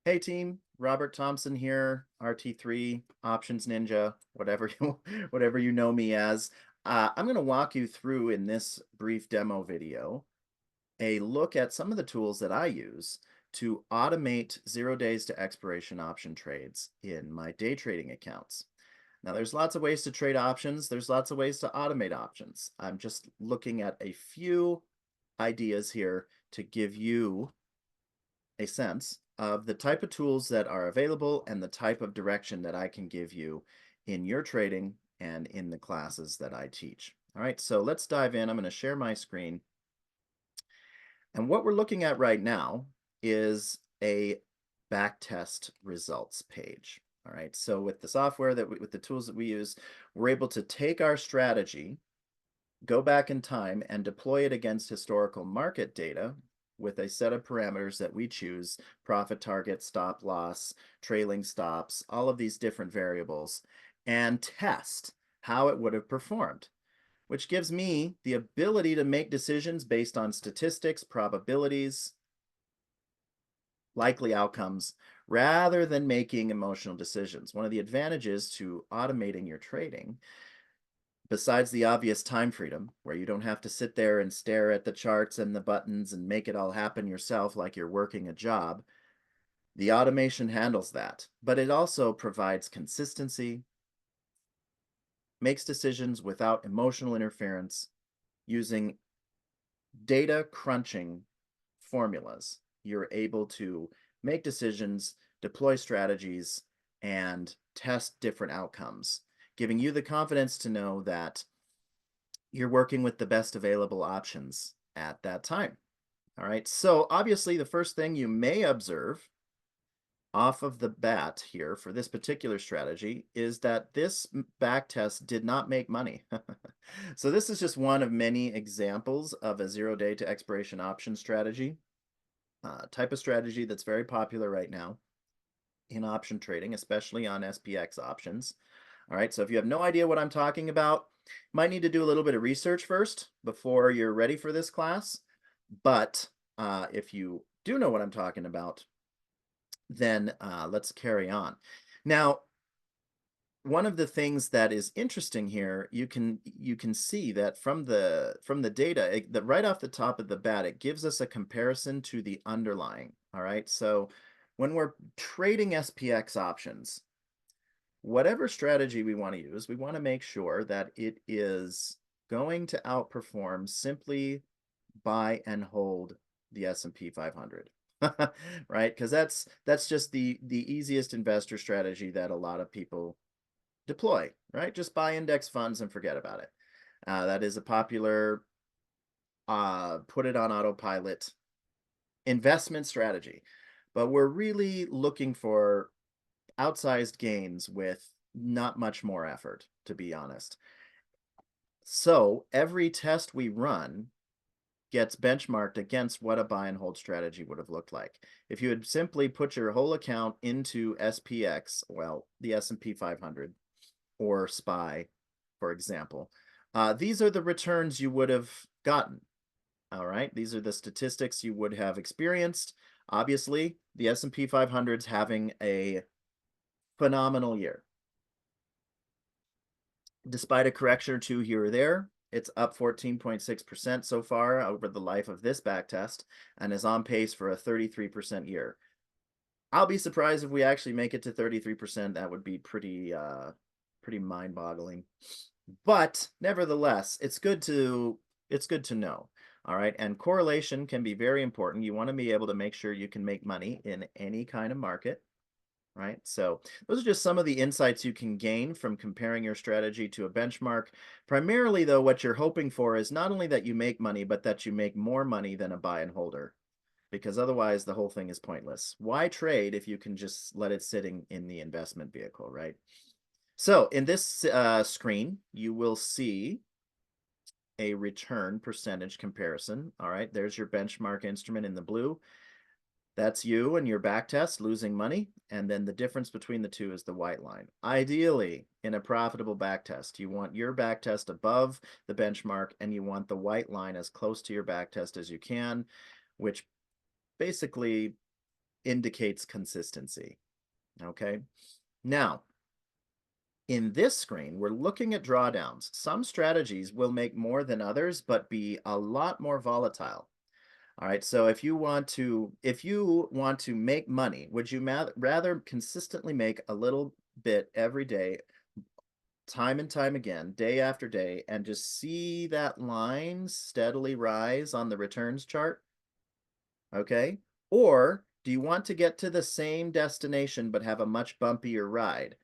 Hey team, Robert Thompson here, RT3 Options Ninja, whatever you whatever you know me as. I'm going to walk you through in this brief demo video a look at some of the tools that I use to automate 0 days to expiration option trades in my day trading accounts. Now, there's lots of ways to trade options. There's lots of ways to automate options. I'm just looking at a few ideas here to give you a sense of the type of tools that are available and the type of direction that I can give you in your trading and in the classes that I teach. All right, so let's dive in. I'm going to share my screen. And what we're looking at right now is a backtest results page. All right, so with the software with the tools that we use, we're able to take our strategy, go back in time and deploy it against historical market data with a set of parameters that we choose: profit target, stop loss, trailing stops, all of these different variables, and test how it would have performed, which gives me the ability to make decisions based on statistics, probabilities, likely outcomes, rather than making emotional decisions. One of the advantages to automating your trading, besides the obvious time freedom, where you don't have to sit there and stare at the charts and the buttons and make it all happen yourself like you're working a job, the automation handles that. But it also provides consistency, makes decisions without emotional interference using data crunching formulas. You're able to make decisions, deploy strategies, and test different outcomes, giving you the confidence to know that you're working with the best available options at that time. All right. So obviously the first thing you may observe off of the bat here for this particular strategy is that this back test did not make money. So this is just one of many examples of a 0 day to expiration option strategy, type of strategy that's very popular right now in option trading, especially on SPX options. All right, so if you have no idea what I'm talking about, you might need to do a little bit of research first before you're ready for this class. But if you do know what I'm talking about, then let's carry on. Now, one of the things that is interesting here, you can see that from the data, that right off the top of the bat, it gives us a comparison to the underlying. All right, so when we're trading SPX options, whatever strategy we want to use, we want to make sure that it is going to outperform simply buy and hold the S&P 500. Right? Because that's just the easiest investor strategy that a lot of people deploy, right? Just buy index funds and forget about it. That is a popular put it on autopilot investment strategy. But we're really looking for outsized gains with not much more effort, to be honest. So every test we run gets benchmarked against what a buy and hold strategy would have looked like. If you had simply put your whole account into SPX, well, the S&P 500 or SPY, for example, these are the returns you would have gotten. All right, these are the statistics you would have experienced. Obviously, the S&P 500 is having a phenomenal year. Despite a correction or two here or there, it's up 14.6% so far over the life of this back test and is on pace for a 33% year. I'll be surprised if we actually make it to 33%. That would be pretty mind-boggling. But nevertheless, it's good to know. All right, and correlation can be very important. You want to be able to make sure you can make money in any kind of market. Right? So those are just some of the insights you can gain from comparing your strategy to a benchmark. Primarily, though, what you're hoping for is not only that you make money, but that you make more money than a buy and holder, because otherwise the whole thing is pointless. Why trade if you can just let it sitting in the investment vehicle, right? So in this screen, you will see a return percentage comparison. All right, there's your benchmark instrument in the blue. That's you and your back test losing money, and then the difference between the two is the white line. Ideally, in a profitable back test, you want your back test above the benchmark, and you want the white line as close to your back test as you can, which basically indicates consistency. Okay. Now, in this screen, we're looking at drawdowns. Some strategies will make more than others, but be a lot more volatile. All right. So if you want to make money, would you rather consistently make a little bit every day, time and time again, day after day, and just see that line steadily rise on the returns chart? Okay. Or do you want to get to the same destination but have a much bumpier ride?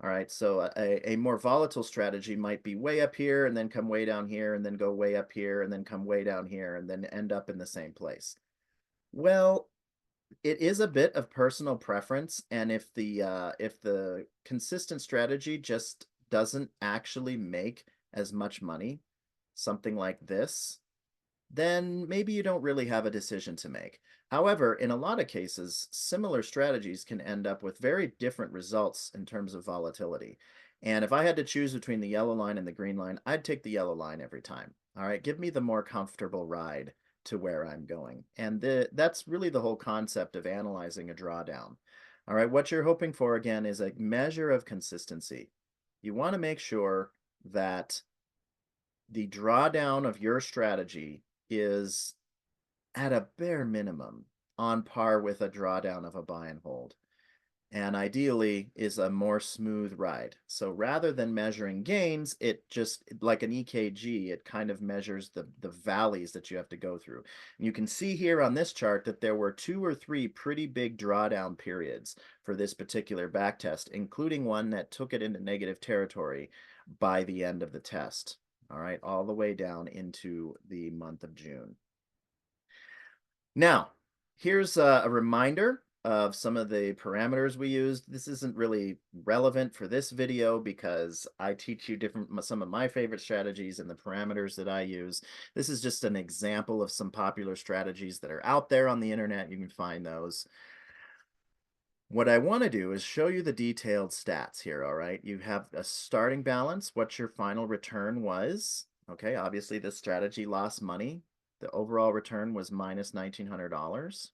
All right. So a more volatile strategy might be way up here and then come way down here and then go way up here and then come way down here and then end up in the same place. Well, it is a bit of personal preference, and if the consistent strategy just doesn't actually make as much money, something like this, then maybe you don't really have a decision to make. However, in a lot of cases, similar strategies can end up with very different results in terms of volatility. And if I had to choose between the yellow line and the green line, I'd take the yellow line every time. All right, give me the more comfortable ride to where I'm going. And that's really the whole concept of analyzing a drawdown. All right, what you're hoping for again is a measure of consistency. You want to make sure that the drawdown of your strategy is at a bare minimum on par with a drawdown of a buy and hold, and ideally is a more smooth ride. So rather than measuring gains, it just like an EKG, it kind of measures the valleys that you have to go through. And you can see here on this chart that there were 2 or 3 pretty big drawdown periods for this particular back test, including one that took it into negative territory by the end of the test. All right, all the way down into the month of June. Now, here's a reminder of some of the parameters we used. This isn't really relevant for this video because I teach you some of my favorite strategies and the parameters that I use. This is just an example of some popular strategies that are out there on the internet. You can find those. What I want to do is show you the detailed stats here, all right? You have a starting balance, what your final return was. Okay, obviously this strategy lost money. The overall return was minus $1,900.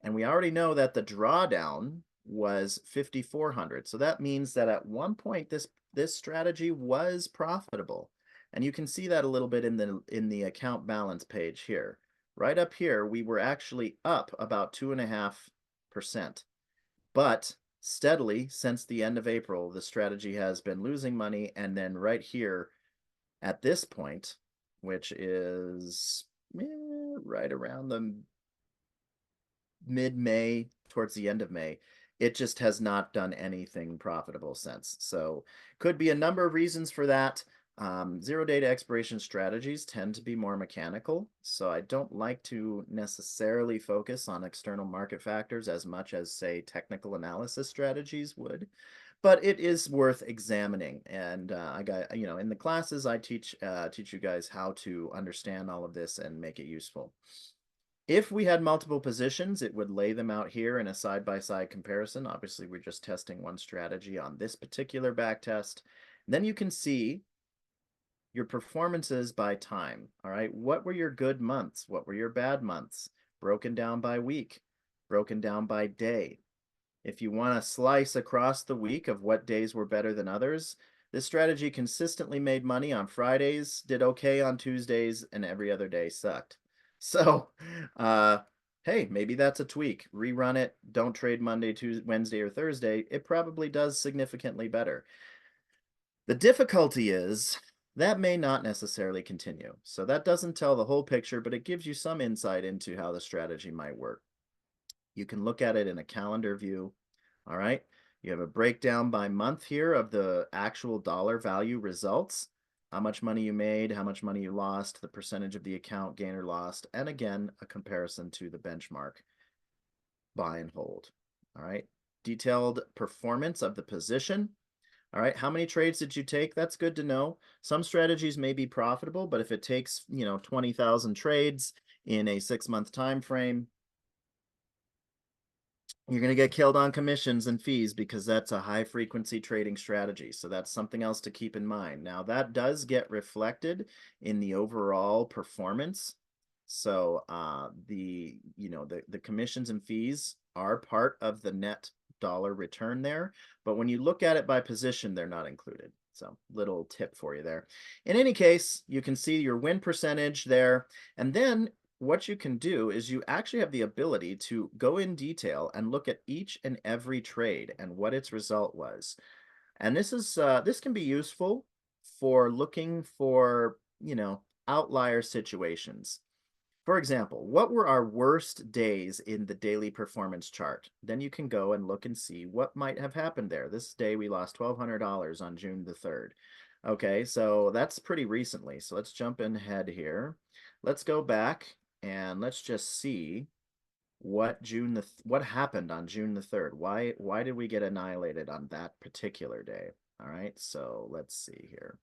And we already know that the drawdown was 5,400. So that means that at one point this strategy was profitable. And you can see that a little bit in the account balance page here. Right up here, we were actually up about 2.5%. But steadily since the end of April, the strategy has been losing money. And then right here at this point, which is right around the mid-May, towards the end of May, it just has not done anything profitable since. So could be a number of reasons for that. Zero data expiration strategies tend to be more mechanical, so I don't like to necessarily focus on external market factors as much as, say, technical analysis strategies would. But it is worth examining, and I got in the classes I teach you guys how to understand all of this and make it useful. If we had multiple positions, it would lay them out here in a side-by-side comparison. Obviously, we're just testing one strategy on this particular back test. And then you can see your performances by time. All right, what were your good months? What were your bad months? Broken down by week, broken down by day. If you want to slice across the week of what days were better than others, this strategy consistently made money on Fridays, did okay on Tuesdays, and every other day sucked. So, hey, maybe that's a tweak. Rerun it. Don't trade Monday, Tuesday, Wednesday, or Thursday. It probably does significantly better. The difficulty is that may not necessarily continue. So that doesn't tell the whole picture, but it gives you some insight into how the strategy might work. You can look at it in a calendar view. All right. You have a breakdown by month here of the actual dollar value results, how much money you made, how much money you lost, the percentage of the account gain or lost, and again, a comparison to the benchmark buy and hold. All right. Detailed performance of the position. All right. How many trades did you take? That's good to know. Some strategies may be profitable, but if it takes, 20,000 trades in a 6-month time frame, you're going to get killed on commissions and fees because that's a high frequency trading strategy. So that's something else to keep in mind. Now that does get reflected in the overall performance. So the commissions and fees are part of the net dollar return there, but when you look at it by position, they're not included. So, little tip for you there. In any case, you can see your win percentage there, and then what you can do is you actually have the ability to go in detail and look at each and every trade and what its result was. And this can be useful for looking for, outlier situations. For example, what were our worst days in the daily performance chart? Then you can go and look and see what might have happened there. This day we lost $1,200 on June the 3rd. Okay, so that's pretty recently. So let's jump in ahead here. Let's go back and let's just see what happened on June the 3rd. Why did we get annihilated on that particular day? All right, so let's see here.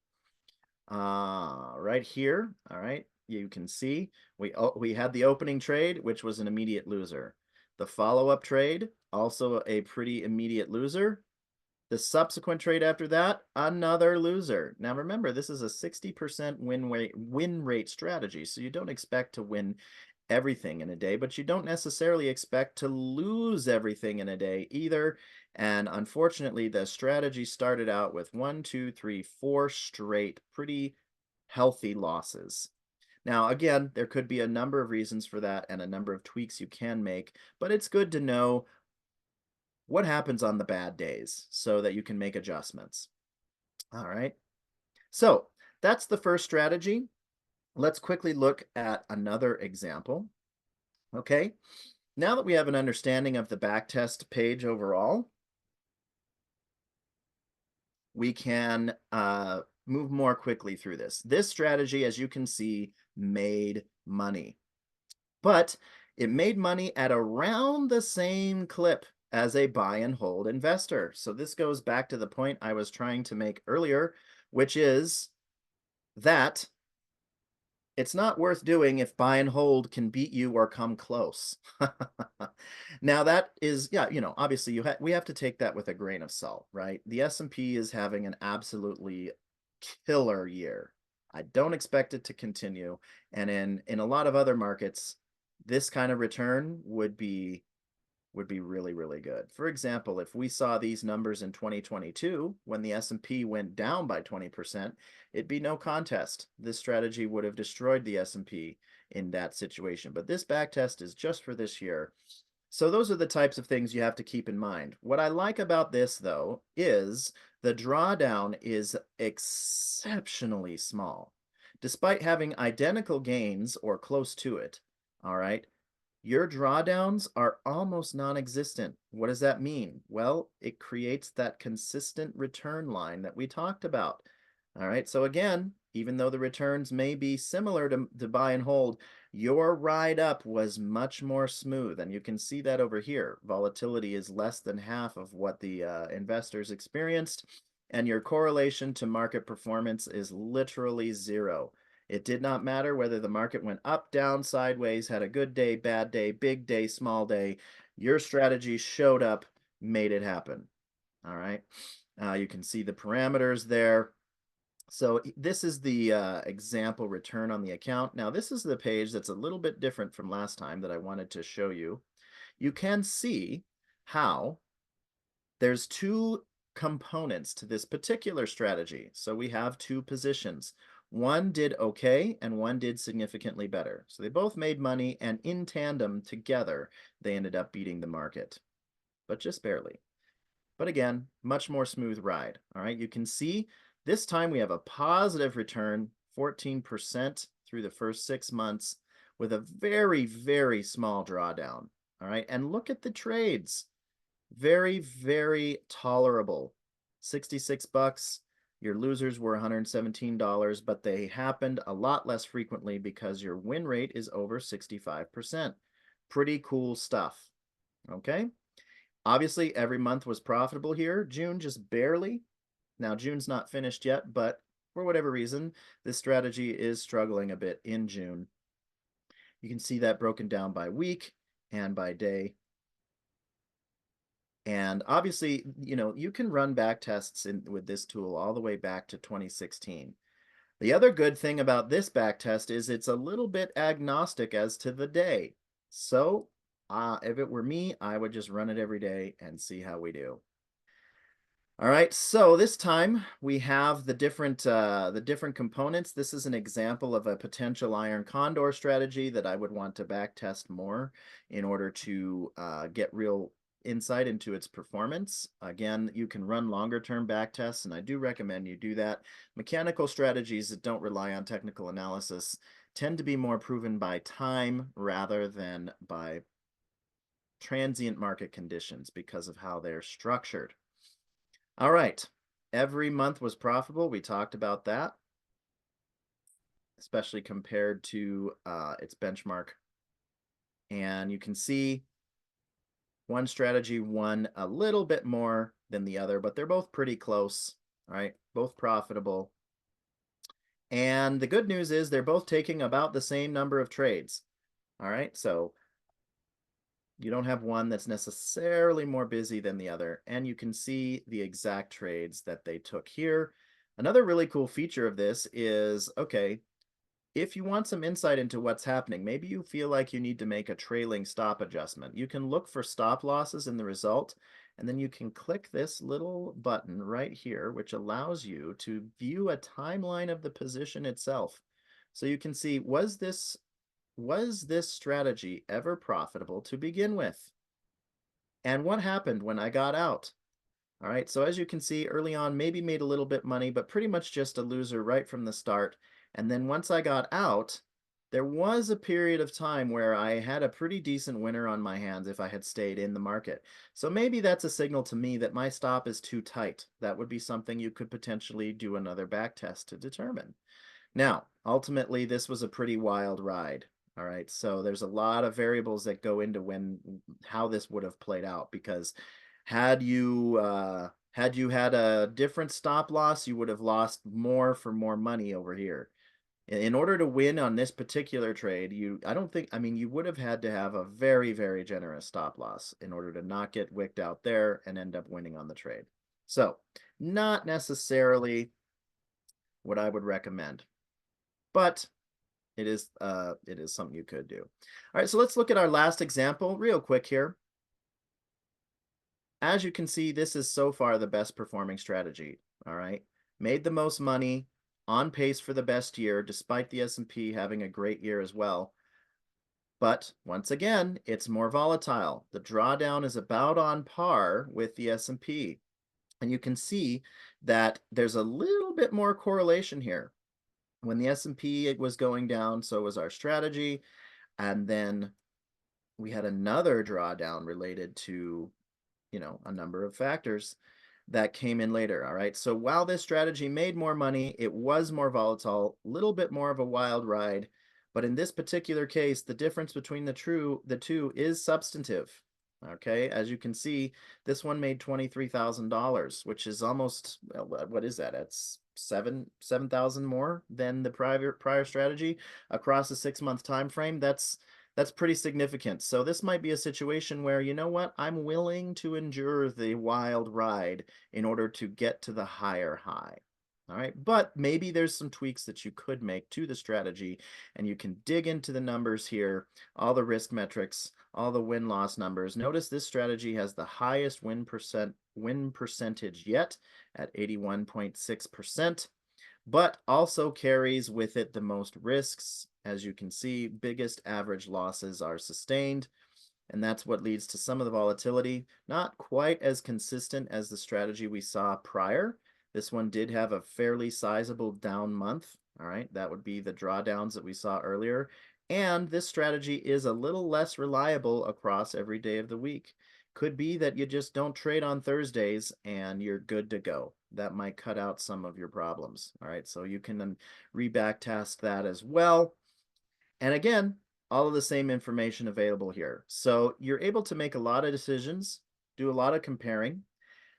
Right here, all right, you can see we had the opening trade, which was an immediate loser. The follow-up trade, also a pretty immediate loser. The subsequent trade after that, another loser. Now remember, this is a 60% win rate strategy, so you don't expect to win everything in a day, but you don't necessarily expect to lose everything in a day either. And unfortunately, the strategy started out with 4 straight pretty healthy losses. Now, again, there could be a number of reasons for that and a number of tweaks you can make, but it's good to know what happens on the bad days so that you can make adjustments. All right. So that's the first strategy. Let's quickly look at another example. Okay, now that we have an understanding of the backtest page overall, we can move more quickly through this. This strategy, as you can see, made money, but it made money at around the same clip as a buy and hold investor. So this goes back to the point I was trying to make earlier, which is that it's not worth doing if buy and hold can beat you or come close. Now that is, yeah, obviously we have to take that with a grain of salt, right? The S&P is having an absolutely killer year. I don't expect it to continue, and in a lot of other markets, this kind of return would be really, really good. For example, if we saw these numbers in 2022, when the S&P went down by 20%, it'd be no contest. This strategy would have destroyed the S&P in that situation. But this backtest is just for this year. So those are the types of things you have to keep in mind. What I like about this, though, is the drawdown is exceptionally small. Despite having identical gains or close to it, all right, your drawdowns are almost non-existent. What does that mean? Well, it creates that consistent return line that we talked about. All right, so again, even though the returns may be similar to buy and hold, your ride up was much more smooth, and you can see that over here. Volatility is less than half of what the investors experienced, and your correlation to market performance is literally zero. It did not matter whether the market went up, down, sideways, had a good day, bad day, big day, small day. Your strategy showed up, made it happen. All right. You can see the parameters there. So this is the example return on the account. Now, this is the page that's a little bit different from last time that I wanted to show you. You can see how there's two components to this particular strategy. So we have two positions. One did okay and one did significantly better. So they both made money, and in tandem together, they ended up beating the market, but just barely. But again, much more smooth ride. All right, you can see this time we have a positive return, 14% through the first 6 months with a very, very small drawdown. All right, and look at the trades. Very, very tolerable. 66 bucks. Your losers were $117, but they happened a lot less frequently because your win rate is over 65%. Pretty cool stuff. Okay? Obviously, every month was profitable here. June just barely. Now, June's not finished yet, but for whatever reason, this strategy is struggling a bit in June. You can see that broken down by week and by day. And obviously, you can run back tests with this tool all the way back to 2016. The other good thing about this back test is it's a little bit agnostic as to the day. So If it were me, I would just run it every day and see how we do. All right, so this time we have the different components. This is an example of a potential iron condor strategy that I would want to back test more in order to get real insight into its performance. Again, you can run longer term back tests, and I do recommend you do that. Mechanical strategies that don't rely on technical analysis tend to be more proven by time rather than by transient market conditions because of how they're structured. All right. Every month was profitable. We talked about that, especially compared to its benchmark. And you can see one strategy won a little bit more than the other, but they're both pretty close. All right. Both profitable. And the good news is they're both taking about the same number of trades. All right. So you don't have one that's necessarily more busy than the other, and you can see the exact trades that they took here. Another really cool feature of this is, okay, if you want some insight into what's happening, maybe you feel like you need to make a trailing stop adjustment. You can look for stop losses in the result, and then you can click this little button right here, which allows you to view a timeline of the position itself. So you can see, was this strategy ever profitable to begin with? And what happened when I got out? All right, so as you can see early on, maybe made a little bit money, but pretty much just a loser right from the start. And then once I got out, there was a period of time where I had a pretty decent winner on my hands if I had stayed in the market. So maybe that's a signal to me that my stop is too tight. That would be something you could potentially do another back test to determine. Now, ultimately, this was a pretty wild ride. All right, so there's a lot of variables that go into how this would have played out, because had you had a different stop loss, you would have lost more for more money over here. In order to win on this particular trade, I don't think, I mean, you would have had to have a very, very generous stop loss in order to not get wicked out there and end up winning on the trade. So, not necessarily what I would recommend, but it is something you could do. All right, so let's look at our last example real quick here. As you can see, this is so far the best performing strategy. All right, made the most money, on pace for the best year, despite the S&P having a great year as well. But once again, it's more volatile. The drawdown is about on par with the S&P. And you can see that there's a little bit more correlation here. When the S&P was going down, so was our strategy. And then we had another drawdown related to, a number of factors that came in later. All right. So while this strategy made more money, it was more volatile, a little bit more of a wild ride. But in this particular case, the difference between the two is substantive. Okay, as you can see, this one made $23,000, which is almost, what is that? It's 7,000 more than the prior strategy across a 6-month time frame. That's pretty significant. So this might be a situation where, you know what, I'm willing to endure the wild ride in order to get to the higher high. All right, but maybe there's some tweaks that you could make to the strategy, and you can dig into the numbers here, all the risk metrics, all the win-loss numbers. Notice this strategy has the highest win percentage yet at 81.6%, but also carries with it the most risks. As you can see, biggest average losses are sustained, and that's what leads to some of the volatility. Not quite as consistent as the strategy we saw prior. This one did have a fairly sizable down month. All right, that would be the drawdowns that we saw earlier. And this strategy is a little less reliable across every day of the week. Could be that you just don't trade on Thursdays and you're good to go. That might cut out some of your problems. All right, so you can then reback test that as well. And again, all of the same information available here. So you're able to make a lot of decisions, do a lot of comparing.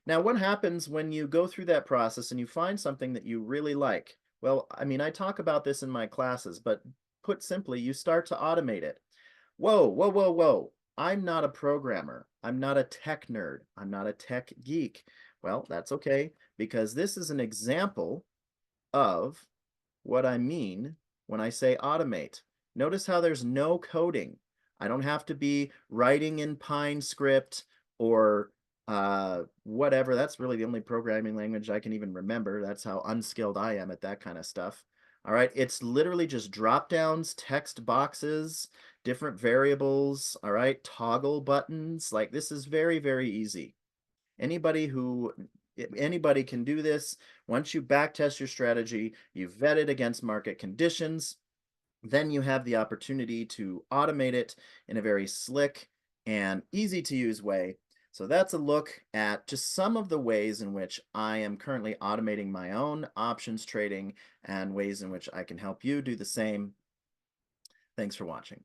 Now, what happens when you go through that process and you find something that you really like? Well, I mean, I talk about this in my classes, but put simply, you start to automate it. Whoa, whoa, whoa, whoa. I'm not a programmer. I'm not a tech nerd. I'm not a tech geek. Well, that's okay, because this is an example of what I mean when I say automate. Notice how there's no coding. I don't have to be writing in Pine script or whatever. That's really the only programming language I can even remember. That's how unskilled I am at that kind of stuff. All right, it's literally just drop downs, text boxes, different variables, all right, toggle buttons. Like this is very, very easy. Anybody can do this. Once you backtest your strategy, you vet it against market conditions, then you have the opportunity to automate it in a very slick and easy to use way. So that's a look at just some of the ways in which I am currently automating my own options trading and ways in which I can help you do the same. Thanks for watching.